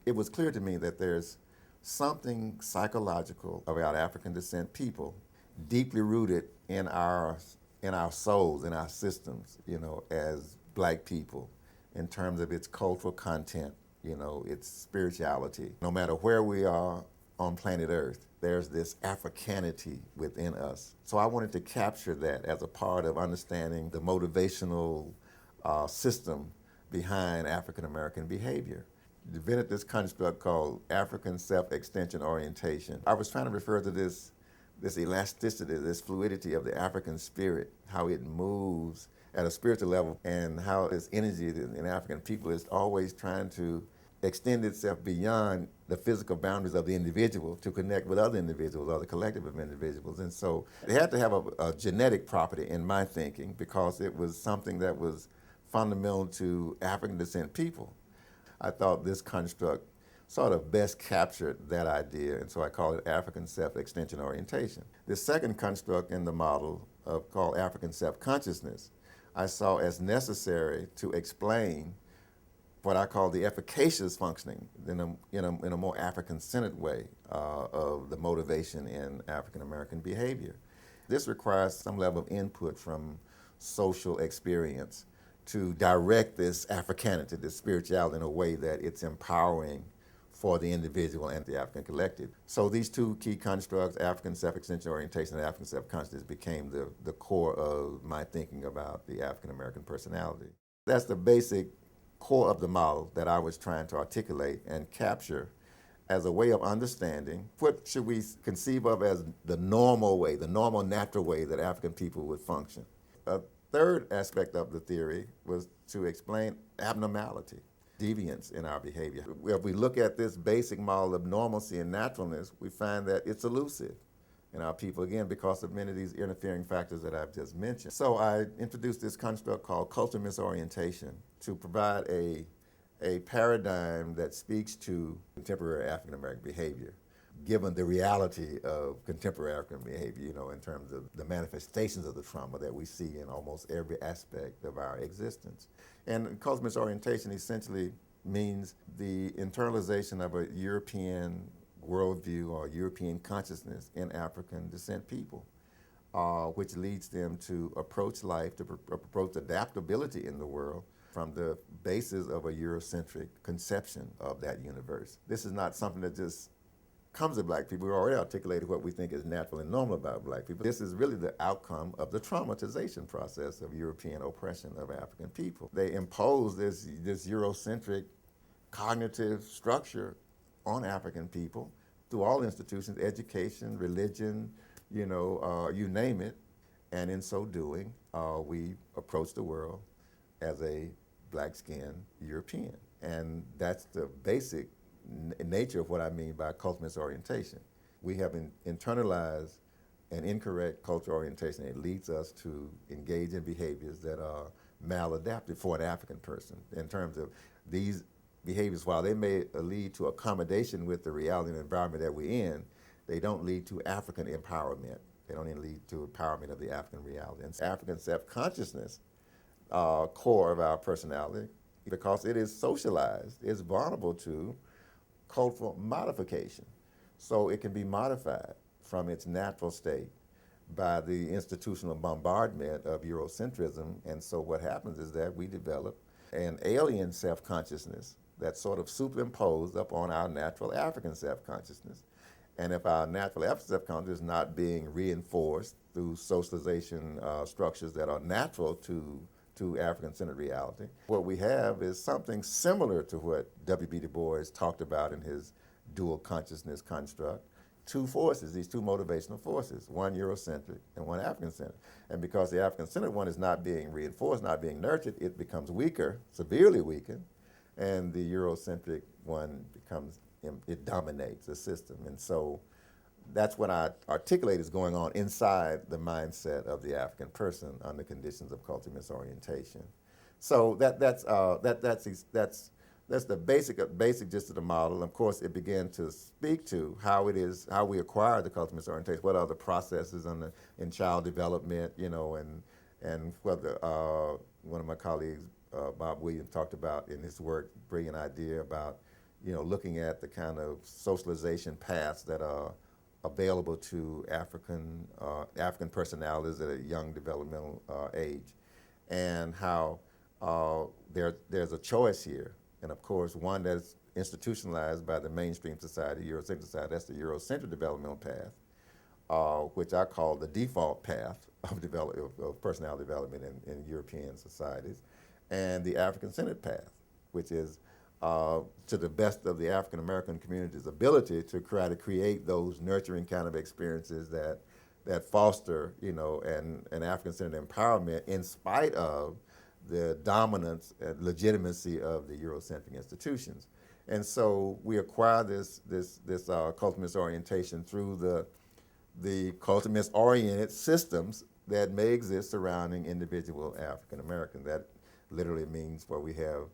It was clear to me that there's something psychological about African descent people deeply rooted in our souls, in our systems, as black people, in terms of its cultural content, its spirituality. No matter where we are on planet Earth, there's this Africanity within us. So I wanted to capture that as a part of understanding the motivational system behind African American behavior. Invented this construct called African self-extension orientation. I was trying to refer to this elasticity, this fluidity of the African spirit, how it moves at a spiritual level, and how this energy in African people is always trying to extend itself beyond the physical boundaries of the individual to connect with other individuals or the collective of individuals. And so it had to have a genetic property in my thinking because it was something that was fundamental to African descent people. I thought this construct sort of best captured that idea, and so I call it African self-extension orientation. The second construct in the model called African self-consciousness, I saw as necessary to explain what I call the efficacious functioning in a more African-centered way of the motivation in African American behavior. This requires some level of input from social experience to direct this Africanity, this spirituality, in a way that it's empowering for the individual and the African collective. So these two key constructs, African self-extension orientation and African self-consciousness, became the core of my thinking about the African American personality. That's the basic core of the model that I was trying to articulate and capture as a way of understanding what should we conceive of as the normal way, the normal natural way that African people would function. A third aspect of the theory was to explain abnormality, deviance in our behavior. If we look at this basic model of normalcy and naturalness, we find that it's elusive in our people, again, because of many of these interfering factors that I've just mentioned. So I introduced this construct called cultural misorientation to provide a paradigm that speaks to contemporary African American behavior, given the reality of contemporary African behavior, in terms of the manifestations of the trauma that we see in almost every aspect of our existence. And cultural misorientation essentially means the internalization of a European worldview or European consciousness in African descent people, which leads them to approach life, to approach adaptability in the world from the basis of a Eurocentric conception of that universe. This is not something that just comes to black people. We've already articulated what we think is natural and normal about black people. This is really the outcome of the traumatization process of European oppression of African people. They impose this Eurocentric cognitive structure on African people through all institutions, education, religion, you name it. And in so doing, we approach the world as a black-skinned European. And that's the basic nature of what I mean by cultural misorientation. We have internalized an incorrect cultural orientation. It leads us to engage in behaviors that are maladaptive for an African person in terms of these behaviors. While they may lead to accommodation with the reality and environment that we're in, they don't lead to African empowerment. They don't even lead to empowerment of the African reality. And African self-consciousness, core of our personality, because it is socialized, is vulnerable to cultural modification. So it can be modified from its natural state by the institutional bombardment of Eurocentrism. And so what happens is that we develop an alien self-consciousness that's sort of superimposed upon our natural African self-consciousness. And if our natural African self-consciousness is not being reinforced through socialization structures that are natural to African-centered reality, what we have is something similar to what W.B. Du Bois talked about in his dual consciousness construct. Two forces, these two motivational forces, one Eurocentric and one African-centered. And because the African-centered one is not being reinforced, not being nurtured, it becomes weaker, severely weakened, and the Eurocentric one it dominates the system. And so that's what I articulate is going on inside the mindset of the African person under conditions of cultural misorientation. So that's the basic gist of the model. Of course, it began to speak to how we acquire the cultural misorientation, what are the processes in child development, and whether one of my colleagues, Bob Williams, talked about in his work, brilliant idea about looking at the kind of socialization paths that are available to African personalities at a young developmental age, and how there's a choice here, and of course one that's institutionalized by the mainstream society, Eurocentric society. That's the Eurocentric developmental path, which I call the default path of personality development in European societies, and the African-centered path, which is to the best of the African American community's ability to try to create those nurturing kind of experiences that foster, an African-centered empowerment in spite of the dominance and legitimacy of the Eurocentric institutions. And so we acquire this culturalist orientation through the culturalist-oriented systems that may exist surrounding individual African Americans. That literally means where we have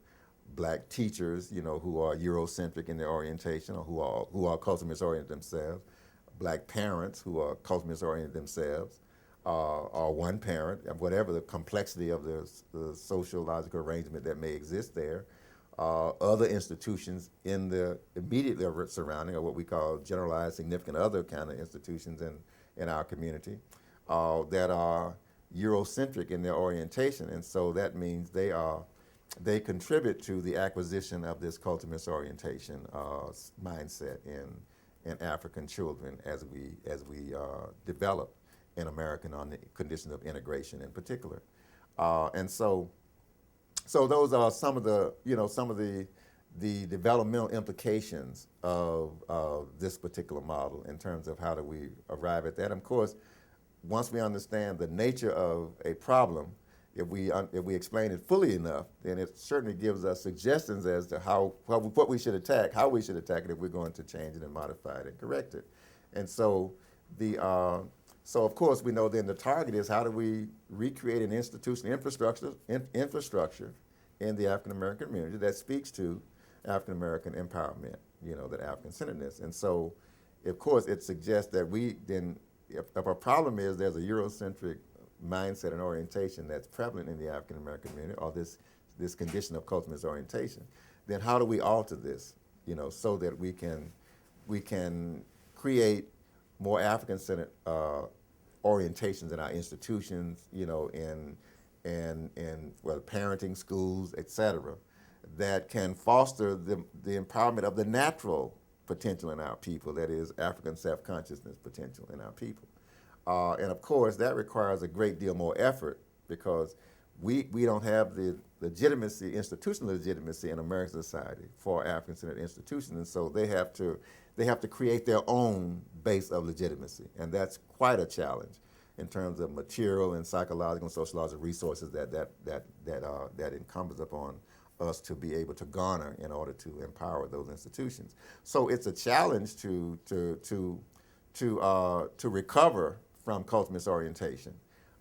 black teachers, who are Eurocentric in their orientation, or who are culturalist oriented themselves, black parents who are culturalist oriented themselves, or one parent, whatever the complexity of the sociological arrangement that may exist there. Other institutions in the immediately surrounding, or what we call generalized significant other kind of institutions in our community, that are Eurocentric in their orientation, and so that means they contribute to the acquisition of this culturalist orientation mindset in African children as we develop in America on the condition of integration in particular, and so those are some of the developmental implications of this particular model in terms of how do we arrive at that. And of course, once we understand the nature of a problem, if we explain it fully enough, then it certainly gives us suggestions as to what we should attack, how we should attack it if we're going to change it and modify it and correct it. And so so of course we know then the target is how do we recreate an institutional infrastructure in the African American community that speaks to African American empowerment, that African centeredness. And so, of course, it suggests that if a problem is there's a Eurocentric mindset and orientation that's prevalent in the African American community, or this condition of culturalist orientation, then how do we alter this, so that we can create more African-centered orientations in our institutions, in parenting, schools, et cetera, that can foster the empowerment of the natural potential in our people, that is African self-consciousness potential in our people. And of course, that requires a great deal more effort because we don't have the legitimacy, institutional legitimacy in American society for African-centered institutions, and so they have to create their own base of legitimacy, and that's quite a challenge in terms of material and psychological and sociological resources that incumbents upon us to be able to garner in order to empower those institutions. So it's a challenge to recover from culturalist orientation,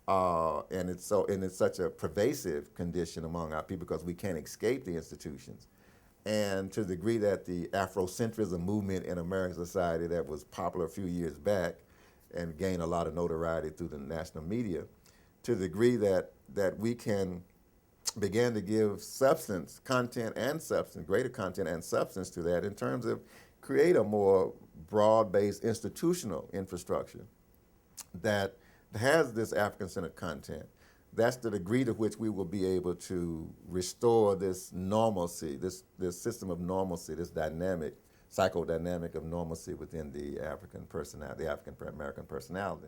and it's such a pervasive condition among our people because we can't escape the institutions. And to the degree that the Afrocentrism movement in American society that was popular a few years back and gained a lot of notoriety through the national media, to the degree that we can begin to give substance, content and substance, greater content and substance to that in terms of create a more broad-based institutional infrastructure that has this African-centered content. That's the degree to which we will be able to restore this normalcy, this system of normalcy, this psychodynamic of normalcy within the African personality, the African American personality.